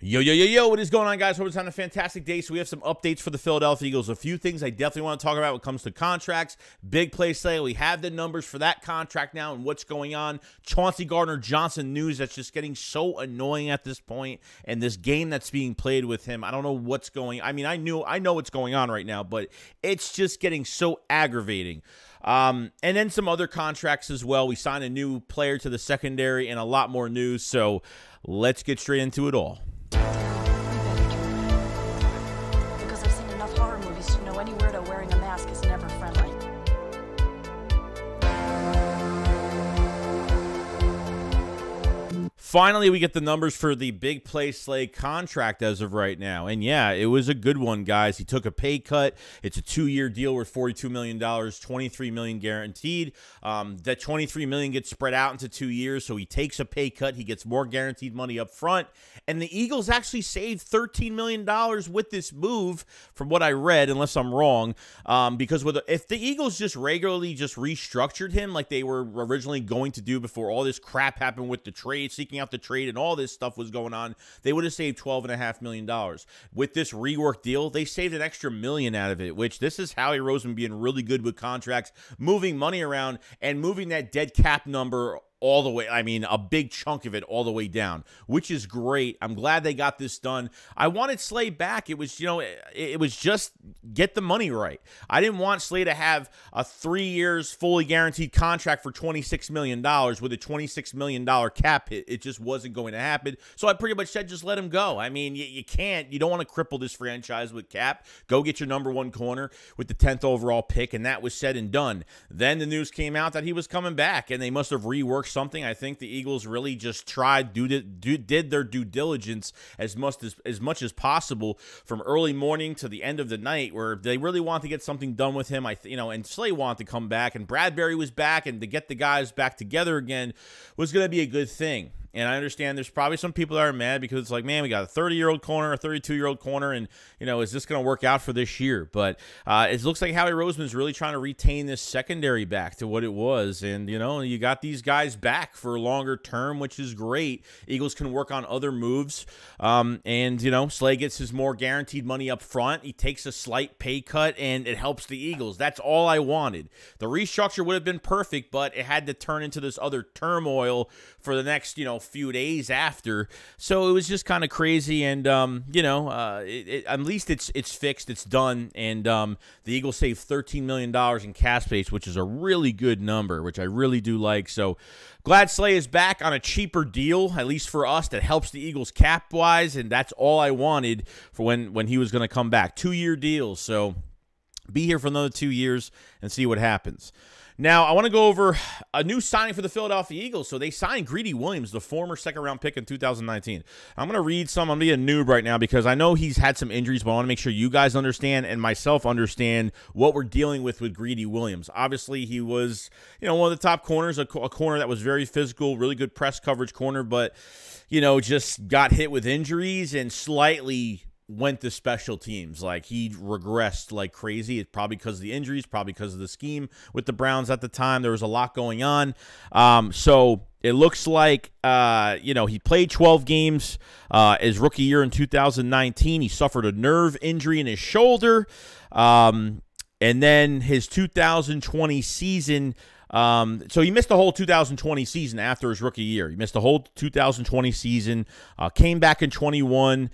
Yo, yo, yo, yo, what is going on, guys? Hope it's having a fantastic day. So we have some updates for the Philadelphia Eagles. A few things I definitely want to talk about when it comes to contracts. Big play sale. We have the numbers for that contract now and what's going on. Chauncey Gardner-Johnson news that's just getting so annoying at this point. And this game that's being played with him, I don't know what's going on. I mean, I know what's going on right now, but it's just getting so aggravating. And then some other contracts as well. We signed a new player to the secondary and a lot more news. So let's get straight into it all. Because I've seen enough horror movies to know any weirdo wearing a mask is never friendly. Finally, we get the numbers for the big play Slay contract as of right now. And yeah, it was a good one, guys. He took a pay cut. It's a 2-year deal worth $42 million, $23 million guaranteed. That $23 million gets spread out into 2 years, so he takes a pay cut. He gets more guaranteed money up front. And the Eagles actually saved $13 million with this move, from what I read, unless I'm wrong. Because if the Eagles just regularly just restructured him like they were originally going to do before all this crap happened with the trade, seeking out the trade and all this stuff was going on, they would have saved $12.5 million. With this rework deal, they saved an extra $1 million out of it, which this is Howie Roseman being really good with contracts, moving money around and moving that dead cap number all the way, I mean, a big chunk of it all the way down, which is great. I'm glad they got this done. I wanted Slay back. It was, it was just get the money right. I didn't want Slay to have a 3 years fully guaranteed contract for $26 million with a $26 million cap hit. It just wasn't going to happen. So I pretty much said, just let him go. I mean, you can't, you don't want to cripple this franchise with cap. Go get your #1 corner with the 10th overall pick, and that was said and done. Then the news came out that he was coming back, and they must have reworked something. I think the Eagles really just did their due diligence as much as possible from early morning to the end of the night, where they really want to get something done with him. And Slay wanted to come back, and Bradbury was back, and to get the guys back together again was going to be a good thing. And I understand there's probably some people that are mad because it's like, man, we got a 30-year-old corner, a 32-year-old corner, and, is this going to work out for this year? But it looks like Howie Roseman's really trying to retain this secondary back to what it was. And, you got these guys back for a longer term, which is great. Eagles can work on other moves. Slay gets his more guaranteed money up front. He takes a slight pay cut, and it helps the Eagles. That's all I wanted. The restructure would have been perfect, but it had to turn into this other turmoil for the next, few days after. So it was just kind of crazy, and at least it's fixed, it's done, and the Eagles saved $13 million in cap space, which is a really good number, which I really do like. So glad Slay is back on a cheaper deal, at least for us, that helps the Eagles cap wise, and that's all I wanted for when he was going to come back. 2-year deals, so be here for another 2 years and see what happens. Now, I want to go over a new signing for the Philadelphia Eagles. So they signed Greedy Williams, the former second-round pick in 2019. I'm going to read some. I'm going to be a noob right now because I know he's had some injuries, but I want to make sure you guys understand and myself understand what we're dealing with Greedy Williams. Obviously, he was, one of the top corners, a corner that was very physical, really good press coverage corner, but, just got hit with injuries and slightly went to special teams. Like, he regressed like crazy. It's probably because of the injuries, probably because of the scheme with the Browns at the time. There was a lot going on. So it looks like, he played 12 games his rookie year in 2019. He suffered a nerve injury in his shoulder. And then his 2020 season, so he missed the whole 2020 season after his rookie year. He missed the whole 2020 season, came back in 21,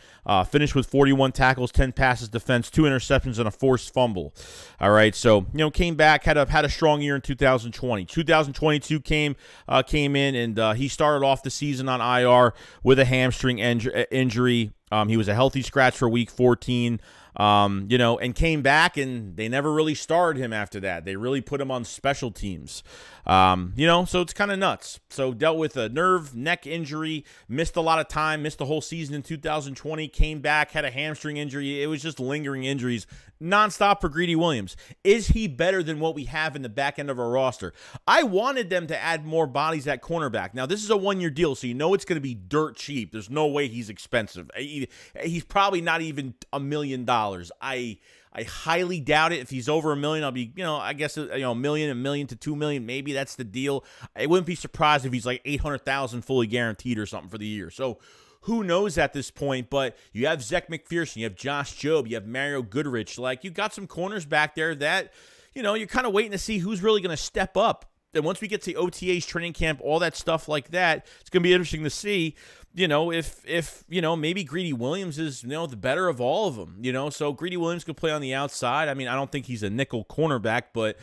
finished with 41 tackles, 10 passes defense, 2 interceptions, and a forced fumble. All right, so, came back, had a strong year in 2020. 2022 came in, and he started off the season on IR with a hamstring injury. He was a healthy scratch for week 14. And came back, and they never really started him after that. They really put him on special teams. So it's kind of nuts. So dealt with a neck injury, missed a lot of time, missed the whole season in 2020, came back, had a hamstring injury. It was just lingering injuries nonstop for Greedy Williams. Is he better than what we have in the back end of our roster? I wanted them to add more bodies at cornerback. Now, this is a 1-year deal, so it's going to be dirt cheap. There's no way he's expensive. He's probably not even $1 million. I highly doubt it. If he's over $1 million, I'll be, I guess, $1 million to $2 million. Maybe that's the deal. I wouldn't be surprised if he's like $800,000 fully guaranteed or something for the year. So who knows at this point, but you have Zech McPherson, you have Josh Jobe, you have Mario Goodrich. Like, you got some corners back there that, you know, you're kind of waiting to see who's really going to step up. And once we get to OTAs, training camp, all that stuff like that, it's going to be interesting to see, you know, if you know, maybe Greedy Williams is, you know, the better of all of them, you know. So Greedy Williams could play on the outside. I mean, I don't think he's a nickel cornerback, but,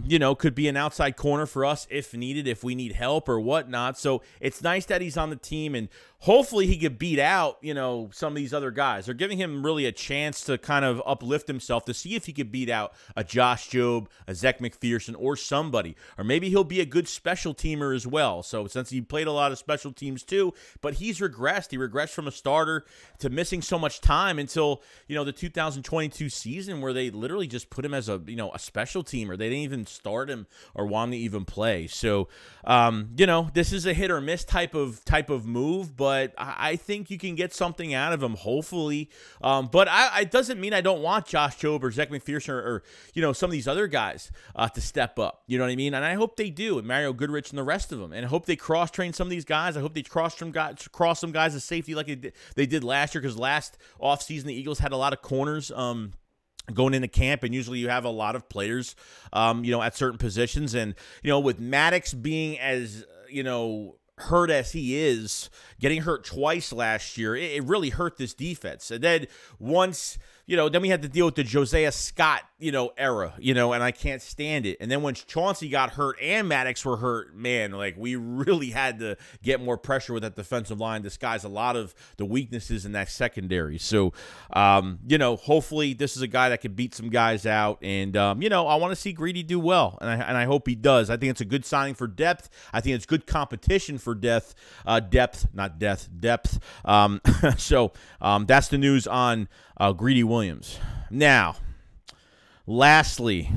you know, could be an outside corner for us if needed, if we need help or whatnot. So it's nice that he's on the team, and hopefully he could beat out, you know, some of these other guys. They're giving him really a chance to kind of uplift himself to see if he could beat out a Josh Jobe, a Zech McPherson, or somebody. Or maybe he'll be a good special teamer as well. So since he played a lot of special teams too, but he's regressed. He regressed from a starter to missing so much time until, you know, the 2022 season, where they literally just put him as a, you know, a special teamer. They didn't even start him or want him to even play. So, you know, this is a hit or miss type of move, but I think you can get something out of him, hopefully. But it doesn't mean I don't want Josh Jobe or Zech McPherson or you know, some of these other guys to step up. You know what I mean? And I hope they do, and Mario Goodrich and the rest of them. And I hope they cross-train some of these guys. I hope they cross some guys as safety like they did last year, because last offseason the Eagles had a lot of corners going into camp, and usually you have a lot of players, you know, at certain positions. And, you know, with Maddox being as, you know, hurt as he is, getting hurt twice last year, it really hurt this defense. And then once, you know, then we had to deal with the Josiah Scott, you know, era, you know, and I can't stand it. And then when Chauncey got hurt and Maddox were hurt, man, like, we really had to get more pressure with that defensive line, disguise a lot of the weaknesses in that secondary. So, you know, hopefully this is a guy that can beat some guys out. And, you know, I want to see Greedy do well, and I hope he does. I think it's a good signing for depth. I think it's good competition for depth. So that's the news on Greedy Williams. Now, lastly,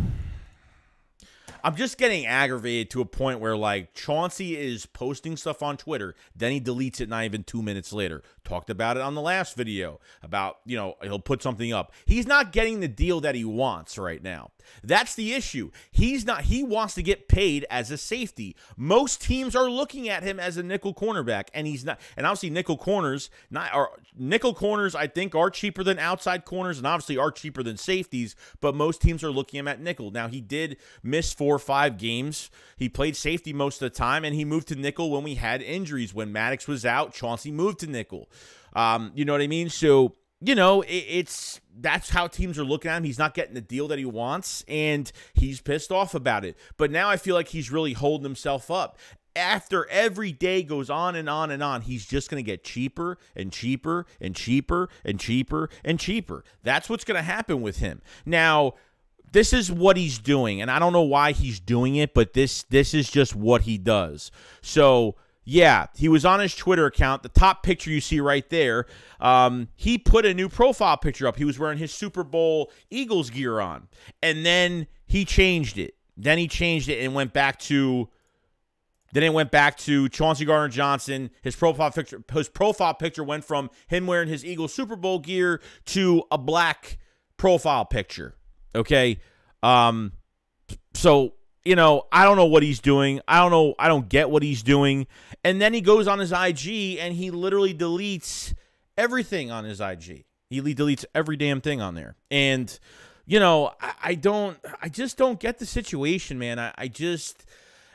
I'm just getting aggravated to a point where, like, Chauncey is posting stuff on Twitter, then he deletes it not even 2 minutes later. Talked about it on the last video about, you know, he'll put something up. He's not getting the deal that he wants right now. That's the issue. He wants to get paid as a safety. Most teams are looking at him as a nickel cornerback, and he's not. And obviously nickel corners, I think, are cheaper than outside corners, and obviously are cheaper than safeties, but most teams are looking at him at nickel. Now, he did miss 4 or 5 games. He played safety most of the time, and he moved to nickel when we had injuries. When Maddox was out, Chauncey moved to nickel. You know what I mean? So, you know, that's how teams are looking at him. He's not getting the deal that he wants, and he's pissed off about it. But now I feel like he's really holding himself up. After every day goes on and on and on, he's just going to get cheaper and cheaper and cheaper and cheaper and cheaper. That's what's going to happen with him. Now, this is what he's doing, and I don't know why he's doing it, but this is just what he does. So, yeah, he was on his Twitter account. The top picture you see right there, he put a new profile picture up. He was wearing his Super Bowl Eagles gear on, and then he changed it. Then he changed it and went back to Chauncey Gardner-Johnson. His profile picture went from him wearing his Eagles Super Bowl gear to a black profile picture. Okay, so, you know, I don't know what he's doing. I don't get what he's doing. And then he goes on his IG and he literally deletes everything on his IG. He deletes every damn thing on there. And, you know, I just don't get the situation, man.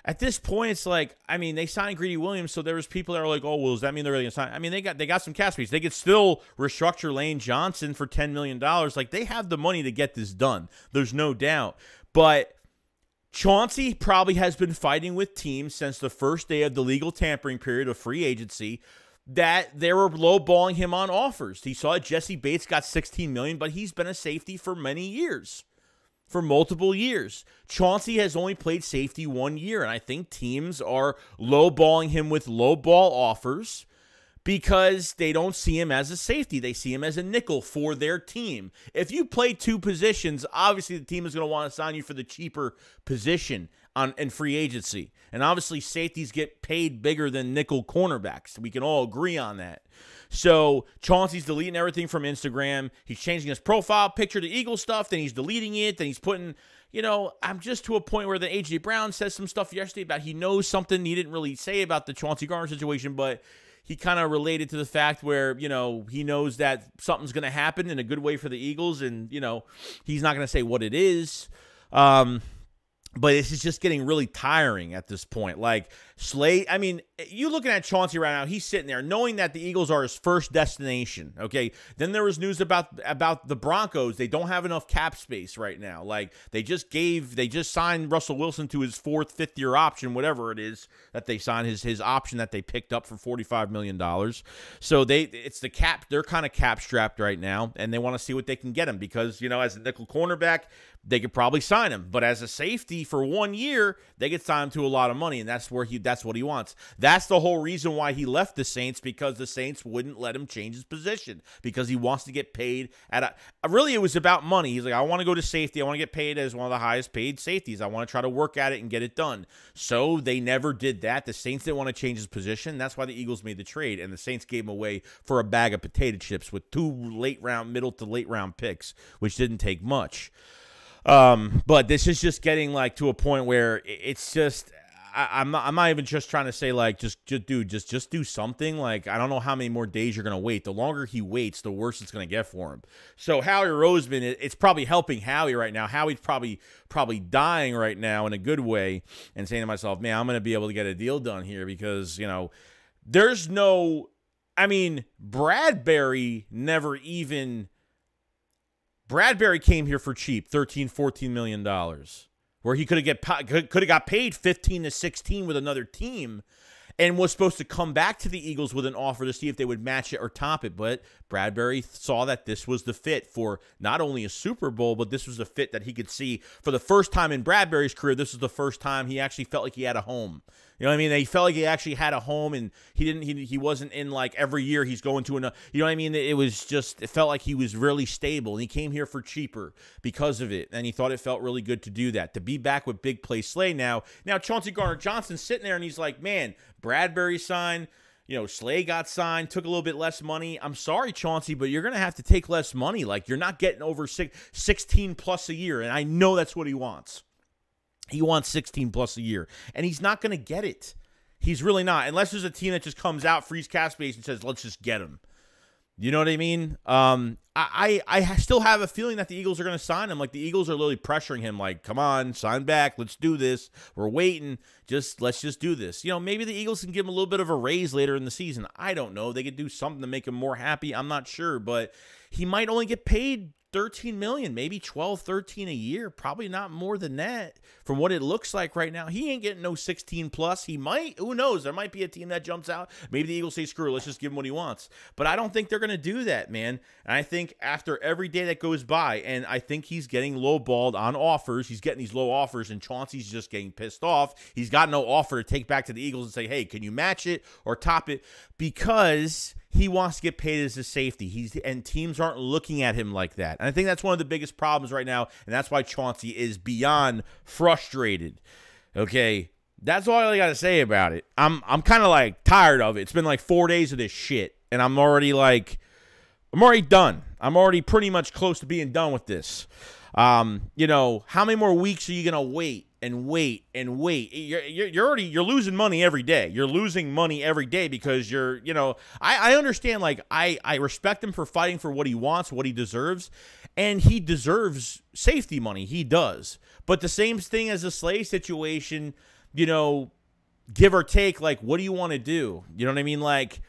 At this point, it's like, I mean, they signed Greedy Williams, so there was people that are like, oh, well, does that mean they're really going to sign? I mean, they got some cap space. They could still restructure Lane Johnson for $10 million. Like, they have the money to get this done. There's no doubt. But Chauncey probably has been fighting with teams since the first day of the legal tampering period of free agency that they were lowballing him on offers. He saw Jesse Bates got $16 million, but he's been a safety for many years. For multiple years. Chauncey has only played safety 1 year, and I think teams are lowballing him with lowball offers because they don't see him as a safety. They see him as a nickel for their team. If you play 2 positions, obviously the team is going to want to sign you for the cheaper position in free agency. And obviously safeties get paid bigger than nickel cornerbacks. We can all agree on that. So Chauncey's deleting everything from Instagram. He's changing his profile picture to Eagle stuff. Then he's deleting it. Then he's putting, you know, I'm just to a point where the A.J. Brown says some stuff yesterday about he knows something he didn't really say about the Chauncey Gardner situation, but he kind of related to the fact where, you know, he knows that something's going to happen in a good way for the Eagles, and, you know, he's not going to say what it is. But it's just getting really tiring at this point. Like, Slay, I mean, you looking at Chauncey right now, he's sitting there knowing that the Eagles are his first destination, okay? Then there was news about the Broncos. They don't have enough cap space right now. Like, they just signed Russell Wilson to his 4th, 5th-year option, whatever it is that they signed, his option that they picked up for $45 million. So it's the cap. They're kind of cap-strapped right now, and they want to see what they can get him because, you know, as a nickel cornerback, they could probably sign him. But as a safety for 1 year, they could sign him to a lot of money, and that's what he wants. That's the whole reason why he left the Saints, because the Saints wouldn't let him change his position because he wants to get paid at really, it was about money. He's like, I want to go to safety. I want to get paid as one of the highest paid safeties. I want to try to work at it and get it done. So they never did that. The Saints didn't want to change his position. That's why the Eagles made the trade, and the Saints gave him away for a bag of potato chips with 2 middle to late round picks, which didn't take much. But this is just getting like to a point where it's just, I'm not even just trying to say like, just do something. Like, I don't know how many more days you're going to wait. The longer he waits, the worse it's going to get for him. So Howie Roseman, it's probably helping Howie right now. Howie's probably dying right now in a good way and saying to myself, man, I'm going to be able to get a deal done here because, you know, there's no, I mean, Bradbury came here for cheap, $13-14 million, where he could have got paid 15 to 16 with another team, and was supposed to come back to the Eagles with an offer to see if they would match it or top it. But Bradbury saw that this was the fit for not only a Super Bowl, but this was a fit that he could see for the first time in Bradbury's career. This was the first time he actually felt like he had a home. You know what I mean? He felt like he actually had a home, and he wasn't in like every year he's going to another. You know what I mean? It felt like he was really stable, and he came here for cheaper because of it, and he thought it felt really good to do that. To be back with Big Play Slay now Chauncey Gardner-Johnson's sitting there, and he's like, man, Bradbury signed. You know, Slay got signed, took a little bit less money. I'm sorry, Chauncey, but you're going to have to take less money. Like, you're not getting over 16 plus a year, and I know that's what he wants. He wants 16 plus a year, and he's not going to get it. He's really not, unless there's a team that just comes out, frees cap space, and says, let's just get him. You know what I mean? I still have a feeling that the Eagles are going to sign him. Like, the Eagles are literally pressuring him, like, come on, sign back. Let's do this. We're waiting. Let's just do this. You know, maybe the Eagles can give him a little bit of a raise later in the season. I don't know. They could do something to make him more happy. I'm not sure, but he might only get paid $13 million, maybe 12, 13 a year, probably not more than that from what it looks like right now. He ain't getting no 16 plus. He might, who knows? There might be a team that jumps out. Maybe the Eagles say, screw it, let's just give him what he wants. But I don't think they're going to do that, man. And I think after every day that goes by, and I think he's getting lowballed on offers. He's getting these low offers, and Chauncey's just getting pissed off. He's got no offer to take back to the Eagles and say, hey, can you match it or top it? Because he wants to get paid as a safety. And teams aren't looking at him like that. And I think that's one of the biggest problems right now, and that's why Chauncey is beyond frustrated. Okay, that's all I got to say about it. I'm kind of like tired of it. It's been like 4 days of this shit, and I'm already done. I'm already pretty much close to being done with this. You know, how many more weeks are you gonna wait and wait and wait? You're losing money every day. You're losing money every day because you know, I understand. Like, I respect him for fighting for what he wants, what he deserves, and he deserves safety money. He does. But the same thing as the Slay situation, you know, give or take. Like, what do you want to do? You know what I mean? Like,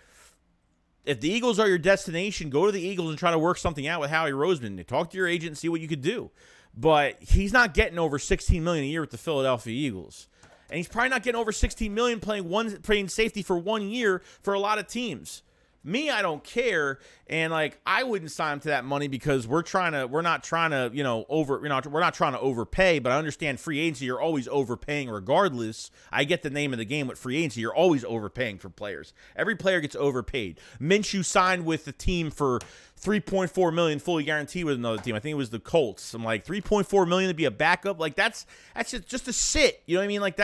if the Eagles are your destination, go to the Eagles and try to work something out with Howie Roseman. Talk to your agent and see what you could do. But he's not getting over $16 million a year with the Philadelphia Eagles. And he's probably not getting over $16 million playing safety for 1 year for a lot of teams. Me, I don't care, and like, I wouldn't sign him to that money because we're not trying to, you know, we're not trying to overpay. But I understand free agency, you're always overpaying regardless. I get the name of the game with free agency. You're always overpaying for players. Every player gets overpaid. Minshew signed with the team for $3.4 million fully guaranteed with another team. I think it was the Colts. I'm like, $3.4 million to be a backup. Like, that's just a sit. You know what I mean? Like,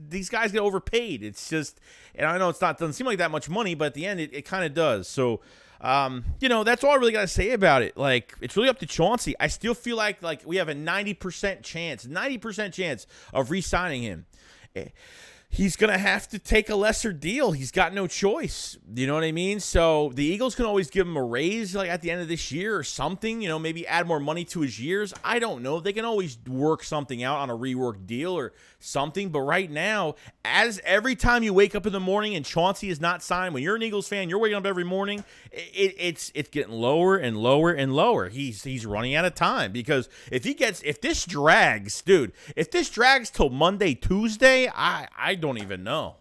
these guys get overpaid. It's just, and I know doesn't seem like that much money, but at the end it kind of does. So, you know, that's all I really got to say about it. Like, it's really up to Chauncey. I still feel like we have a 90% chance of re-signing him. he's going to have to take a lesser deal. He's got no choice. You know what I mean? So the Eagles can always give him a raise like at the end of this year or something, you know, maybe add more money to his years. I don't know. They can always work something out on a rework deal or something. But right now, as every time you wake up in the morning and Chauncey is not signed, when you're an Eagles fan, you're waking up every morning, it's getting lower and lower and lower. He's running out of time, because if this drags, dude, if this drags till Monday, Tuesday, I don't even know.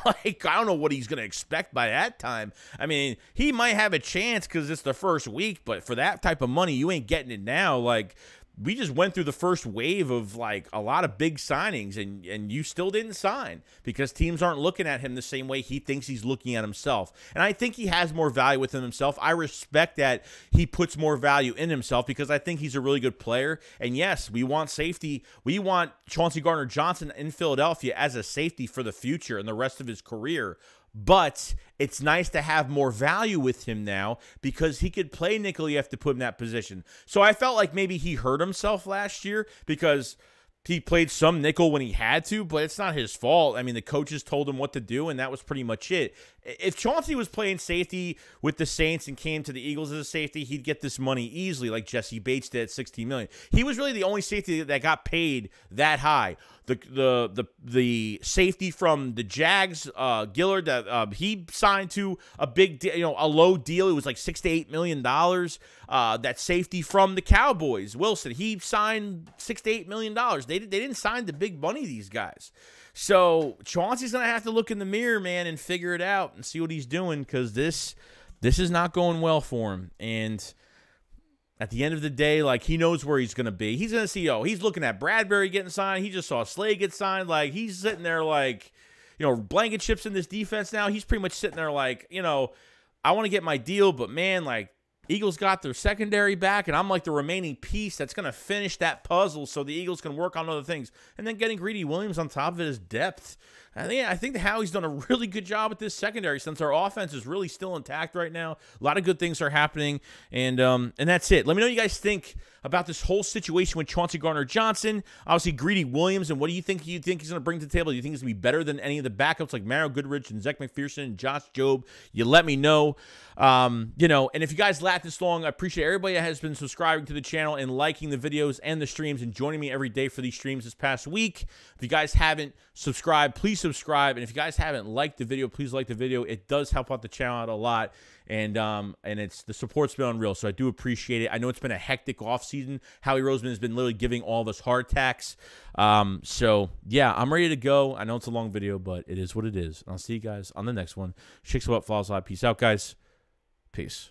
Like, I don't know what he's going to expect by that time. I mean, he might have a chance because it's the first week, but for that type of money, you ain't getting it now. Like, we just went through the first wave of, like, a lot of big signings, and you still didn't sign because teams aren't looking at him the same way he thinks he's looking at himself. And I think he has more value within himself. I respect that he puts more value in himself because I think he's a really good player. And yes, we want safety. We want Chauncey Gardner-Johnson in Philadelphia as a safety for the future and the rest of his career. But it's nice to have more value with him now because he could play nickel. You have to put him in that position. So I felt like maybe he hurt himself last year because he played some nickel when he had to, but it's not his fault. I mean, the coaches told him what to do, and that was pretty much it. If Chauncey was playing safety with the Saints and came to the Eagles as a safety, he'd get this money easily, like Jesse Bates did at $16 million. He was really the only safety that got paid that high. The safety from the Jags, Gillard, that he signed to a big deal, a low deal. It was like $6 to $8 million. That safety from the Cowboys, Wilson, he signed $6 to $8 million. They didn't sign the big money, these guys. So Chauncey's going to have to look in the mirror, man, and figure it out and see what he's doing, because this is not going well for him. And at the end of the day, like, he knows where he's going to be. He's going to see, he's looking at Bradbury getting signed. He just saw Slade get signed. Like, he's sitting there like, blanket chips in this defense now. He's pretty much sitting there like, I want to get my deal, but man, like, Eagles got their secondary back, and I'm like the remaining piece that's going to finish that puzzle so the Eagles can work on other things. And then getting Greedy Williams on top of it is depth. I think Howie's done a really good job with this secondary since our offense is really still intact right now. A lot of good things are happening, and that's it. Let me know what you guys think about this whole situation with Chauncey Gardner-Johnson. Obviously, Greedy Williams, and what do you think he's going to bring to the table? Do you think he's going to be better than any of the backups like Mario Goodrich and Zach McPherson and Josh Jobe? You let me know. And if you guys last this long, I appreciate everybody that has been subscribing to the channel and liking the videos and the streams and joining me every day for these streams this past week. If you guys haven't subscribed, please subscribe. And if you guys haven't liked the video, please like the video. It does help out the channel out a lot. And it's the support's been unreal, so I do appreciate it. I know it's been a hectic offseason. Howie Roseman has been literally giving all of us heart attacks. So, yeah, I'm ready to go. I know it's a long video, but it is what it is. And I'll see you guys on the next one. SHAKESQUAD, Flawless Live. Peace out, guys. Peace.